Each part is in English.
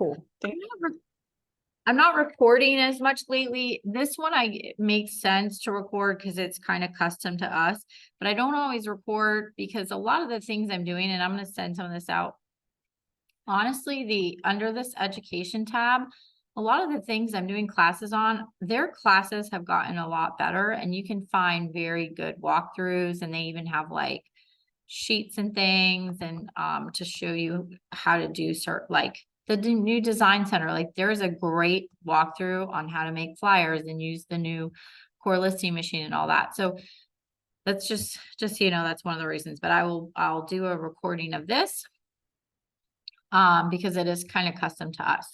Cool. I'm not recording as much lately. This one it makes sense to record because it's kind of custom to us, but I don't always record because a lot of the things I'm doing, and I'm going to send some of this out. Honestly, under this education tab, a lot of the things I'm doing classes on, their classes have gotten a lot better, and you can find very good walkthroughs, and they even have like sheets and things and to show you how to do like the new design center. Like there's a great walkthrough on how to make flyers and use the new core listing machine and all that. So that's just so you know, that's one of the reasons. But I'll do a recording of this because it is kind of custom to us.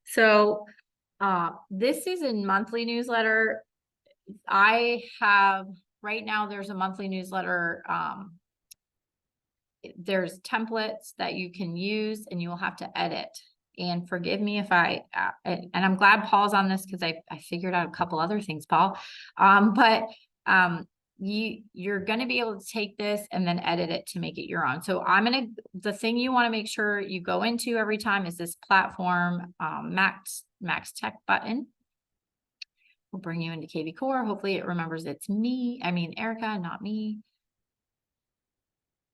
So this is a monthly newsletter. I have right now, there's a monthly newsletter. There's templates that you can use and you will have to edit. And forgive me if and I'm glad Paul's on this because I figured out a couple other things, Paul. You're going to be able to take this and then edit it to make it your own. So the thing you want to make sure you go into every time is this platform, Maxtech button. We'll bring you into KV Core. Hopefully it remembers it's me. I mean, Erica, not me.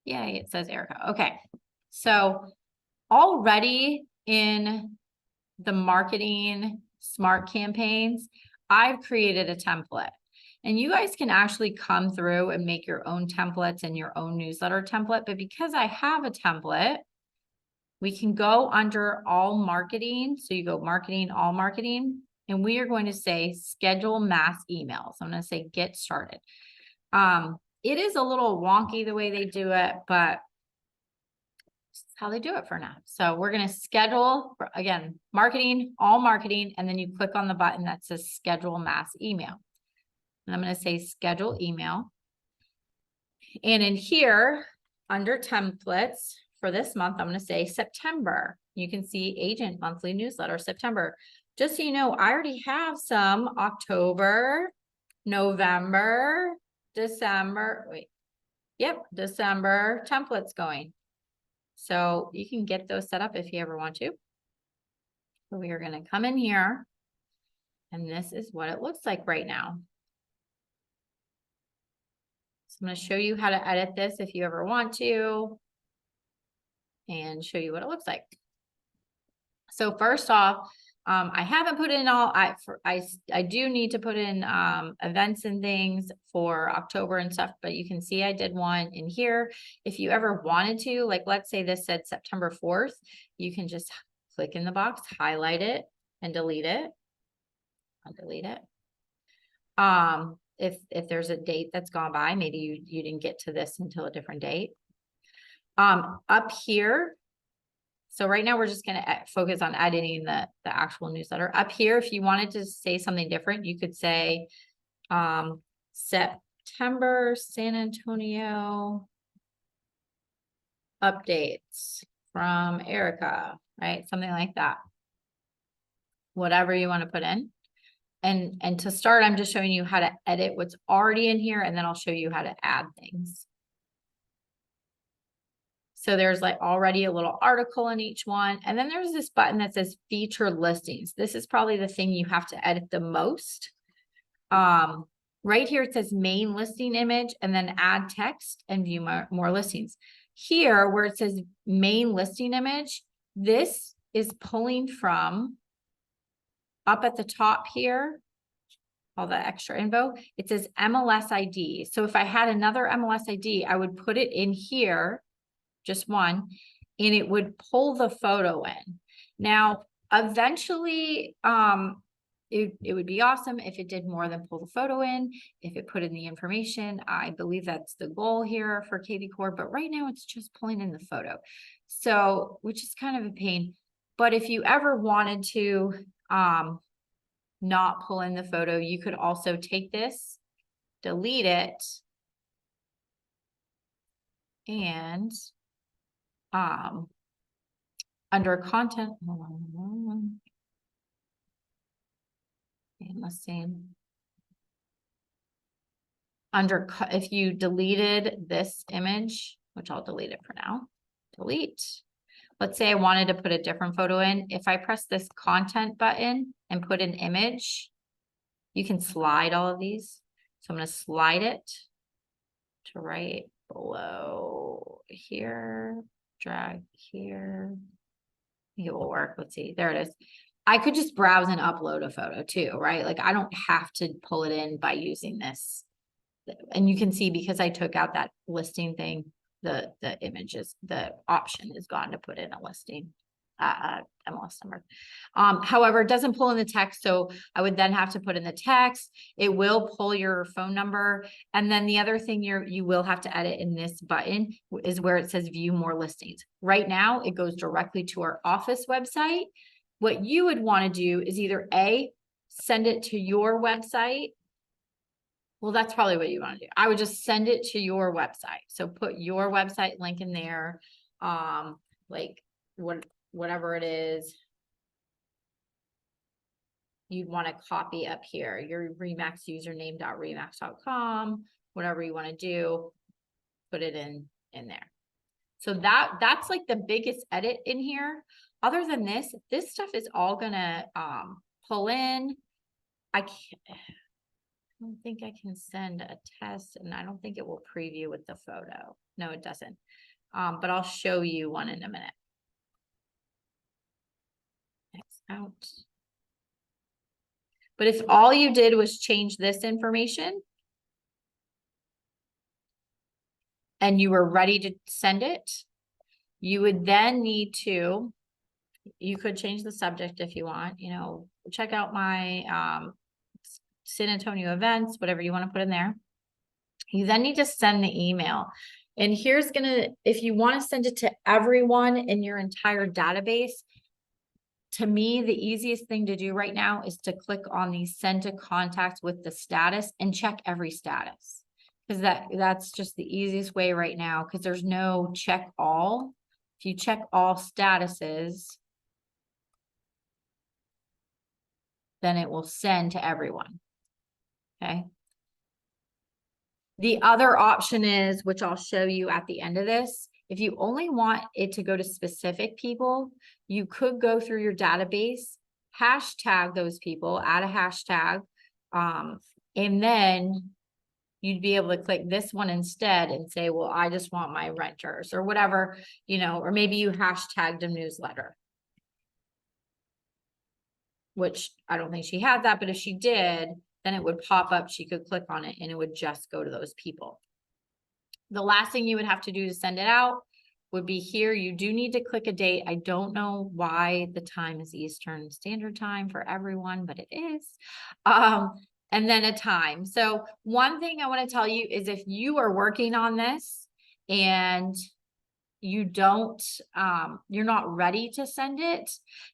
Yeah, it says Erica. Okay. So already in the marketing smart campaigns, I've created a template. And you guys can actually come through and make your own templates and your own newsletter template. But because I have a template, we can go under all marketing. So you go marketing, all marketing, and we are going to say schedule mass emails. I'm going to say get started. It is a little wonky the way they do it, but it's how they do it for now. So we're going to schedule, again, marketing, all marketing, and then you click on the button that says schedule mass email. And I'm going to say schedule email. And in here, under templates for this month, I'm going to say September. You can see agent monthly newsletter, September. Just so you know, I already have some October, November, December, December templates going. So you can get those set up if you ever want to. So we are going to come in here and this is what it looks like right now. So I'm going to show you how to edit this if you ever want to and show you what it looks like. So first off, I haven't put in all, I do need to put in events and things for October and stuff, but you can see I did one in here. If you ever wanted to, like, let's say this said September 4th, you can just click in the box, highlight it and delete it. I'll delete it. If there's a date that's gone by, maybe you didn't get to this until a different date. Up here, so right now we're just going to focus on editing the actual newsletter. Up here, if you wanted to say something different, you could say September San Antonio updates from Erica, right? Something like that. Whatever you want to put in. And to start, I'm just showing you how to edit what's already in here, and then I'll show you how to add things. So there's like already a little article in each one. And then there's this button that says feature listings. This is probably the thing you have to edit the most. Right here, it says main listing image and then add text and view more listings. Here where it says main listing image, this is pulling from up at the top here, all the extra info. It says MLS ID. So if I had another MLS ID, I would put it in here, just one, and it would pull the photo in. Now, eventually, it would be awesome if it did more than pull the photo in, if it put in the information. I believe that's the goal here for KV Core, but right now it's just pulling in the photo. So, which is kind of a pain. But if you ever wanted to not pull in the photo, you could also take this, delete it, and under content, let's see. If you deleted this image, which I'll delete it for now, delete. let's say I wanted to put a different photo in. If I press this content button and put an image, you can slide all of these. So I'm going to slide it to right below here, drag here. It will work. Let's see. There it is. I could just browse and upload a photo too, right? Like I don't have to pull it in by using this. And you can see because I took out that listing thing, the images, the option is gone to put in a listing, MLS number. However, it doesn't pull in the text. So I would then have to put in the text. It will pull your phone number. And then the other thing you will have to edit in this button is where it says view more listings. Right now, it goes directly to our office website. What you would want to do is either A, send it to your website. Well, that's probably what you want to do. I would just send it to your website. So put your website link in there. Like whatever it is you'd want to copy up here, your Remax username.remax.com, whatever you want to do, put it in there. So that's like the biggest edit in here. Other than this stuff is all gonna pull in. I don't think I can send a test, and I don't think it will preview with the photo. No, it doesn't. But I'll show you one in a minute. X out. But if all you did was change this information and you were ready to send it, you would then need to, you could change the subject if you want, you know, check out my San Antonio events, whatever you want to put in there. You then need to send the email. And here's if you want to send it to everyone in your entire database, to me, the easiest thing to do right now is to click on the send to contacts with the status and check every status. Because that's just the easiest way right now, because there's no check all. If you check all statuses, then it will send to everyone. Okay. The other option is, which I'll show you at the end of this, if you only want it to go to specific people, you could go through your database, hashtag those people, add a hashtag, and then you'd be able to click this one instead and say, well, I just want my renters or whatever, you know, or maybe you hashtagged a newsletter, which I don't think she had that, but if she did, then it would pop up. She could click on it and it would just go to those people. The last thing you would have to do to send it out would be here. You do need to click a date. I don't know why the time is Eastern Standard Time for everyone, but it is. And then a time. So one thing I want to tell you is if you are working on this and you don't, you're not ready to send it,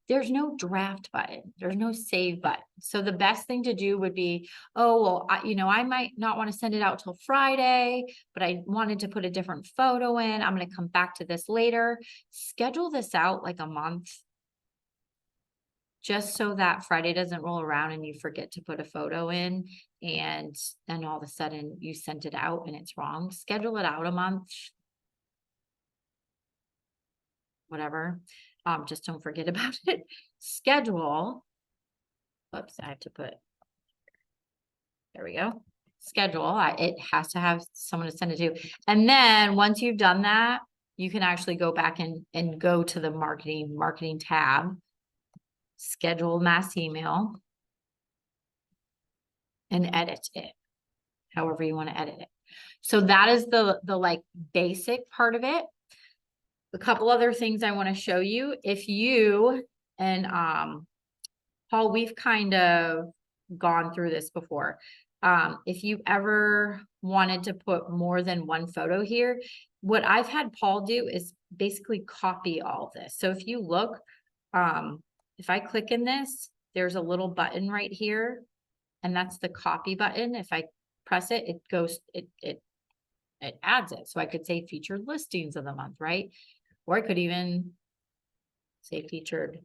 there's no draft button. There's no save button. So the best thing to do would be, oh, well, I might not want to send it out till Friday, but I wanted to put a different photo in. I'm going to come back to this later. Schedule this out like a month, just so that Friday doesn't roll around and you forget to put a photo in. And then all of a sudden you sent it out and it's wrong. Schedule it out a month. Whatever, just don't forget about it. Schedule, whoops, I have to put, there we go. Schedule, it has to have someone to send it to. And then once you've done that, you can actually go back and go to the marketing tab, schedule mass email, and edit it, however you want to edit it. So that is the like basic part of it. A couple other things I want to show you. If you and Paul, we've kind of gone through this before. If you ever wanted to put more than one photo here, what I've had Paul do is basically copy all of this. So if you look, if I click in this, there's a little button right here, and that's the copy button. If I press it, it goes, it adds it. So I could say featured listings of the month, right? Or I could even say featured,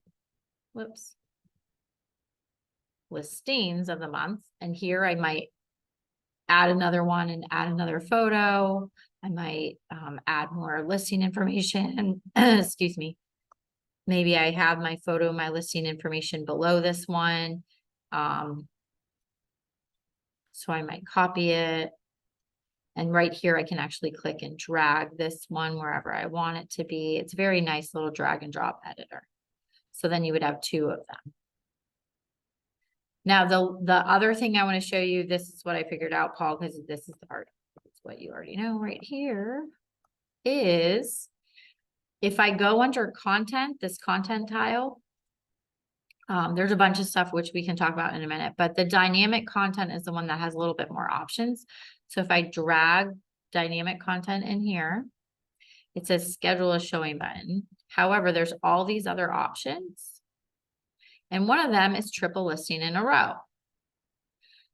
listings of the month. And here I might add another one and add another photo. I might add more listing information, excuse me. Maybe I have my photo, my listing information below this one. So I might copy it. And right here, I can actually click and drag this one wherever I want it to be. It's a very nice little drag and drop editor. So then you would have two of them. Now, the other thing I want to show you, this is what I figured out, Paul, because this is the part, it's what you already know right here, is if I go under content, this content tile, there's a bunch of stuff which we can talk about in a minute, but the dynamic content is the one that has a little bit more options. So if I drag dynamic content in here, it says schedule a showing button. However, there's all these other options. And one of them is triple listing in a row.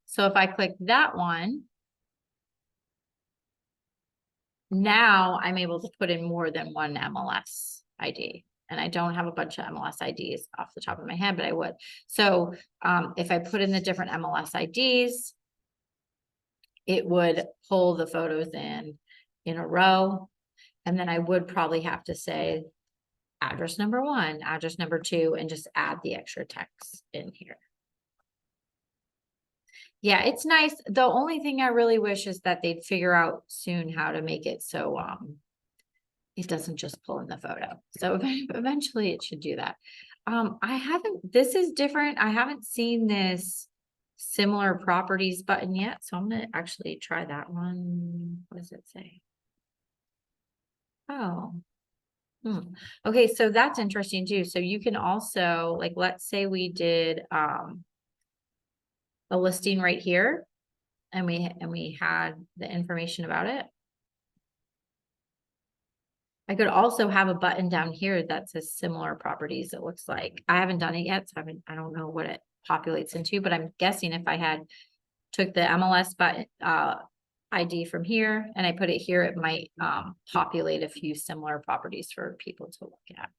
So if I click that one, now I'm able to put in more than one MLS ID. And I don't have a bunch of MLS IDs off the top of my head, but I would. So if I put in the different MLS IDs, it would pull the photos in a row. And then I would probably have to say address number 1, address number 2, and just add the extra text in here. Yeah, it's nice. The only thing I really wish is that they'd figure out soon how to make it so it doesn't just pull in the photo. So eventually it should do that. This is different. I haven't seen this similar properties button yet. So I'm gonna actually try that one. What does it say? Oh. Okay, so that's interesting too. So you can also, like, let's say we did a listing right here and we had the information about it. I could also have a button down here that says similar properties. It looks like I haven't done it yet, so I don't know what it populates into, but I'm guessing if I had took the MLS button ID from here and I put it here, it might populate a few similar properties for people to look at.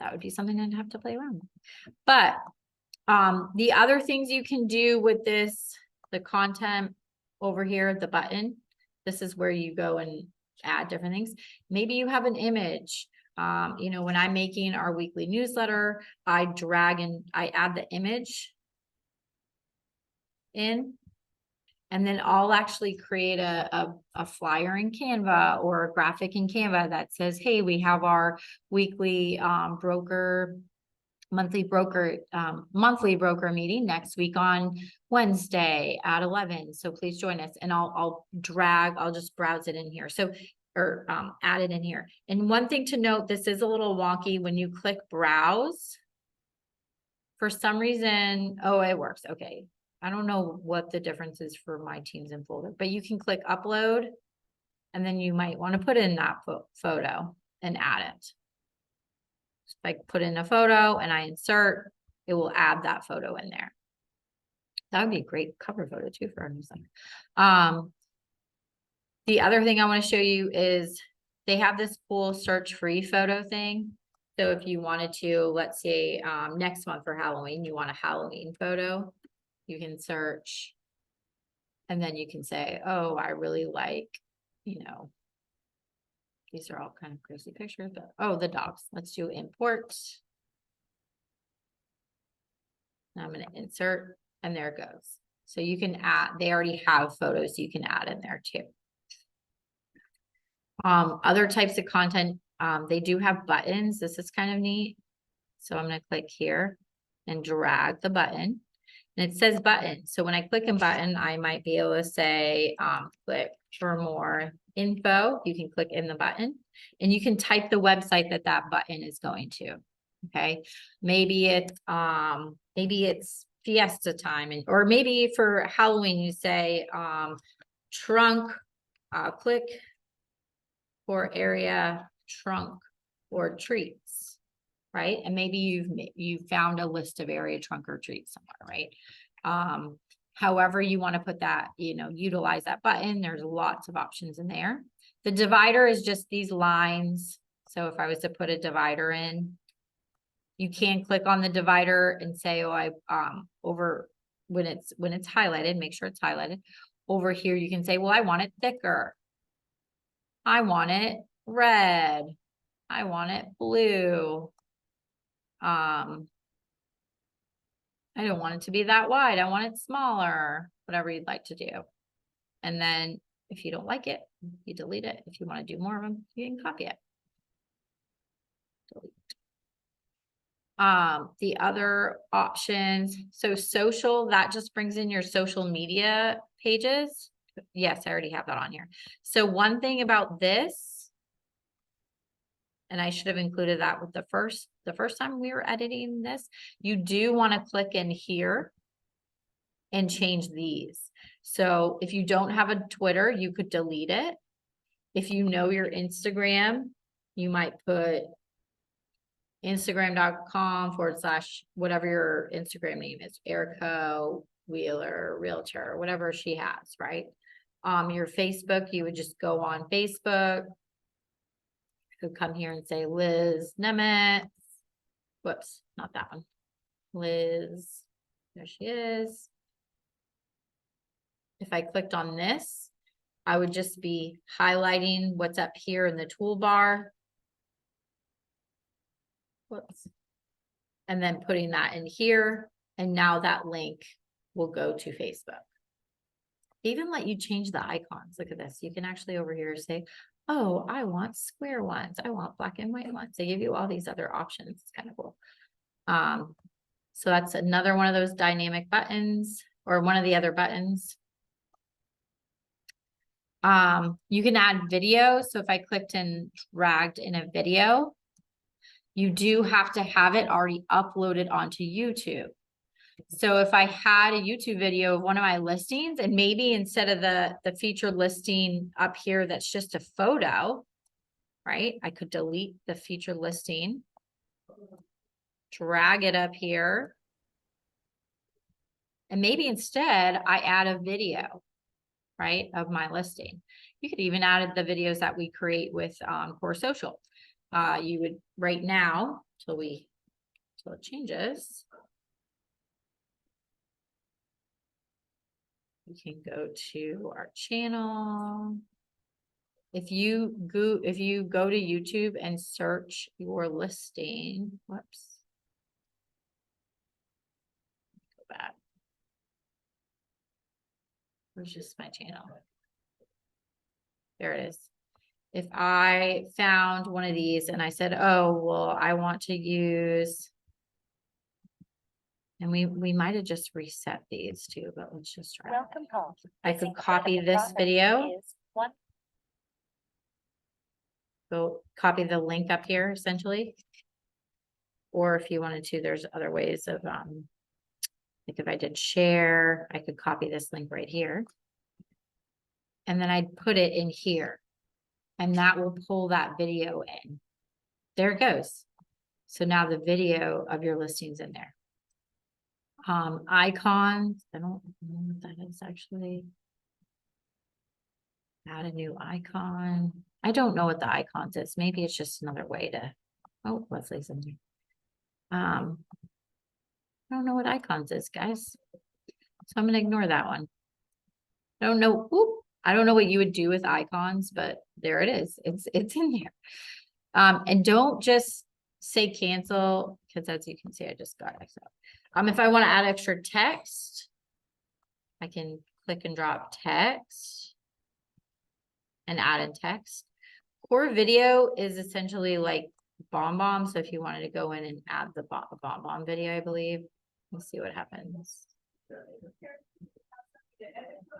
That would be something I'd have to play around with. But the other things you can do with this, the content over here, the button, this is where you go and add different things. Maybe you have an image. You know, when I'm making our weekly newsletter, I drag and I add the image in, and then I'll actually create a flyer in Canva or a graphic in Canva that says, hey, we have our weekly monthly broker meeting next week on Wednesday at 11. So please join us. And I'll just browse it in here. So, or add it in here. And one thing to note, this is a little wonky when you click browse. For some reason, oh, it works. Okay. I don't know what the difference is for my teams and folder, but you can click upload and then you might want to put in that photo and add it. If I put in a photo and I insert, it will add that photo in there. That would be a great cover photo too for our newsletter. The other thing I want to show you is they have this cool search free photo thing. So if you wanted to, let's say next month for Halloween, you want a Halloween photo, you can search and then you can say, oh, I really like, you know, these are all kind of crazy pictures, but oh, the dogs. Let's do import. Now I'm going to insert and there it goes. So you can add, they already have photos you can add in there too. Other types of content, they do have buttons. This is kind of neat. So I'm going to click here and drag the button. And it says button. So when I click a button, I might be able to say, click for more info. You can click in the button and you can type the website that that button is going to. Okay. Maybe it's fiesta time, and or maybe for Halloween, you say, trunk, click for area trunk or treats. Right. And maybe you've found a list of area trunk or treats somewhere, right? However you want to put that, you know, utilize that button. There's lots of options in there. The divider is just these lines. So if I was to put a divider in, you can click on the divider and say, oh, over when it's highlighted, make sure it's highlighted. Over here, you can say, well, I want it thicker. I want it red. I want it blue. I don't want it to be that wide. I want it smaller, whatever you'd like to do. And then if you don't like it, you delete it. If you want to do more of them, you can copy it. Delete. The other options, so social, that just brings in your social media pages. Yes, I already have that on here. So one thing about this, and I should have included that with the first time we were editing this, you do want to click in here and change these. So if you don't have a Twitter, you could delete it. If you know your Instagram, you might put Instagram.com/ whatever your Instagram name is, Erica Wheeler Realtor, whatever she has, right? Your Facebook, you would just go on Facebook. You could come here and say Liz Nemetz. Whoops, not that one. Liz, there she is. If I clicked on this, I would just be highlighting what's up here in the toolbar. Whoops. And then putting that in here. And now that link will go to Facebook. They even let you change the icons. Look at this. You can actually over here say, oh, I want square ones. I want black and white ones. They give you all these other options. It's kind of cool. So that's another one of those dynamic buttons, or one of the other buttons. You can add video. So if I clicked and dragged in a video, you do have to have it already uploaded onto YouTube. So if I had a YouTube video of one of my listings, and maybe instead of the featured listing up here, that's just a photo, right? I could delete the featured listing, drag it up here. And maybe instead I add a video, right, of my listing. You could even add the videos that we create with Core Social. You would right now till it changes. You can go to our channel. If you go to YouTube and search your listing, whoops. Go back. Where's just my channel? There it is. If I found one of these and I said, oh, well, I want to use, and we might have just reset these too, but let's just try. Welcome home. I could copy this video. Go copy the link up here essentially. Or if you wanted to, there's other ways of, like if I did share, I could copy this link right here. And then I'd put it in here. And that will pull that video in. There it goes. So now the video of your listing's in there. Icons, I don't know what that is actually. Add a new icon. I don't know what the icons is. Maybe it's just another way to, oh, Leslie's in there. I don't know what icons is, guys. So I'm gonna ignore that one. I don't know. Whoop. I don't know what you would do with icons, but there it is. It's in there. And don't just say cancel, because as you can see, I just got it. So, if I want to add extra text, I can click and drop text and add in text. Core video is essentially like BombBomb. So if you wanted to go in and add the BombBomb video, I believe, let's see what happens.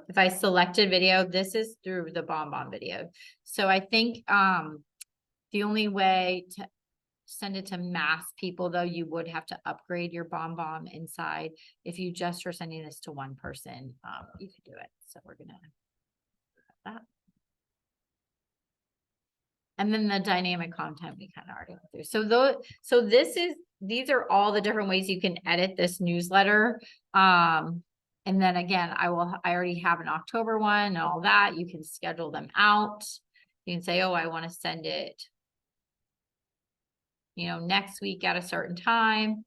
If I selected video, this is through the BombBomb video. So I think the only way to send it to mass people, though, you would have to upgrade your BombBomb inside. If you just were sending this to one person, you could do it. So we're gonna have that. And then the dynamic content we kind of already went through. So these are all the different ways you can edit this newsletter. And then again, I already have an October one and all that. You can schedule them out. You can say, oh, I want to send it, next week at a certain time.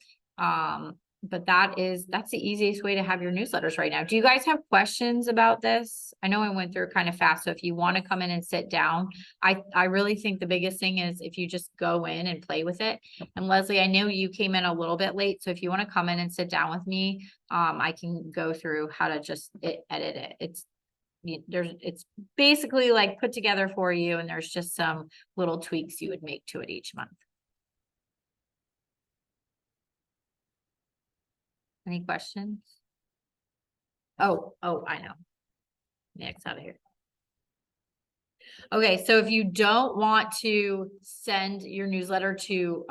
but that's the easiest way to have your newsletters right now. Do you guys have questions about this? I know I went through it kind of fast, so if you want to come in and sit down, I really think the biggest thing is if you just go in and play with it. And Leslie, I know you came in a little bit late, so if you want to come in and sit down with me, I can go through how to just edit it. It's basically like put together for you, and there's just some little tweaks you would make to it each month. Any questions? Oh, I know. Next out of here. Okay, so if you don't want to send your newsletter to,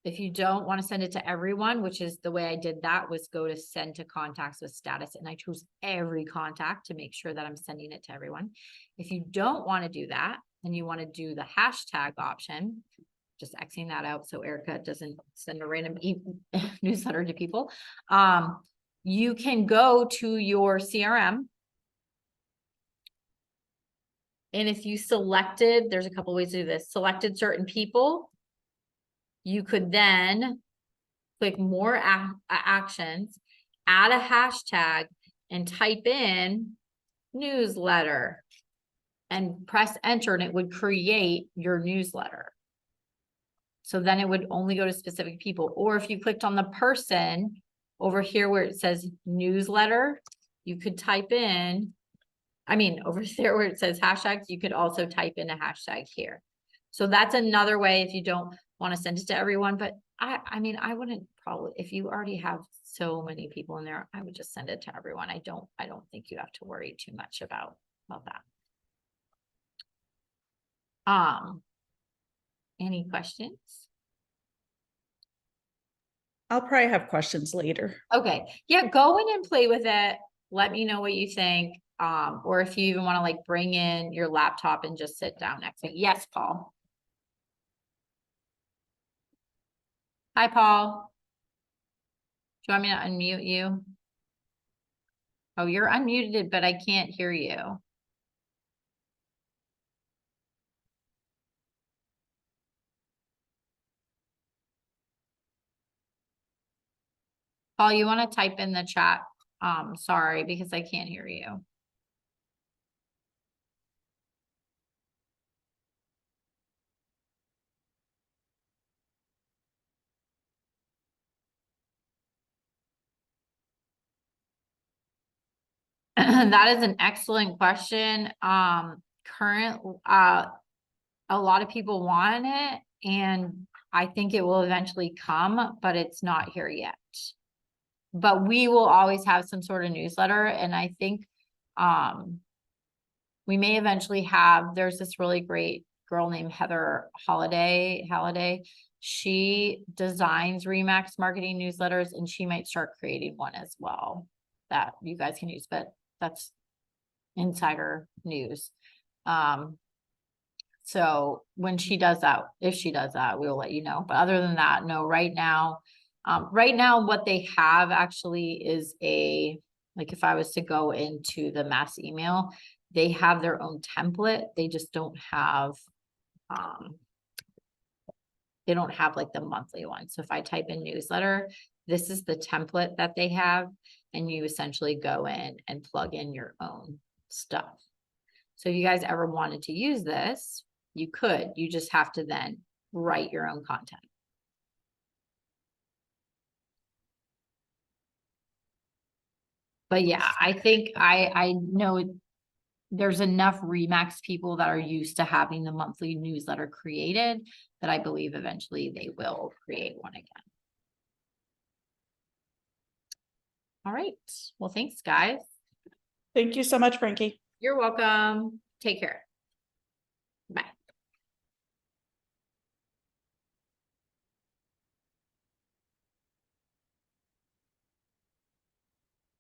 if you don't want to send it to everyone, which is the way I did that, was go to send to contacts with status. And I chose every contact to make sure that I'm sending it to everyone. If you don't want to do that, and you want to do the hashtag option, just Xing that out so Erica doesn't send a random newsletter to people. You can go to your CRM. And if you selected, there's a couple ways to do this, selected certain people, you could then click more actions, add a hashtag, and type in newsletter and press enter, and it would create your newsletter. So then it would only go to specific people. Or if you clicked on the person over here where it says newsletter, you could type in, over there where it says hashtags, you could also type in a hashtag here. So that's another way if you don't want to send it to everyone. But I wouldn't probably, if you already have so many people in there, I would just send it to everyone. I don't think you have to worry too much about that. Any questions? I'll probably have questions later. Okay. Yeah, go in and play with it. Let me know what you think. Or if you even want to like bring in your laptop and just sit down next to me. Yes, Paul. Hi, Paul. Do you want me to unmute you? Oh, you're unmuted, but I can't hear you. Paul, you want to type in the chat? Sorry, because I can't hear you. That is an excellent question. A lot of people want it, and I think it will eventually come, but it's not here yet. But we will always have some sort of newsletter, and I think we may eventually have, there's this really great girl named Heather Halliday. She designs Remax marketing newsletters, and she might start creating one as well that you guys can use, but that's insider news. So when she does that, if she does that, we will let you know. But other than that, no, right now what they have actually is like if I was to go into the mass email, they have their own template. They just don't have, like the monthly one. So if I type in newsletter, this is the template that they have, and you essentially go in and plug in your own stuff. So if you guys ever wanted to use this, you could. You just have to then write your own content. But yeah, I think I know there's enough Remax people that are used to having the monthly newsletter created that I believe eventually they will create one again. All right. Well, thanks, guys. Thank you so much, Frankie. You're welcome. Take care. Bye.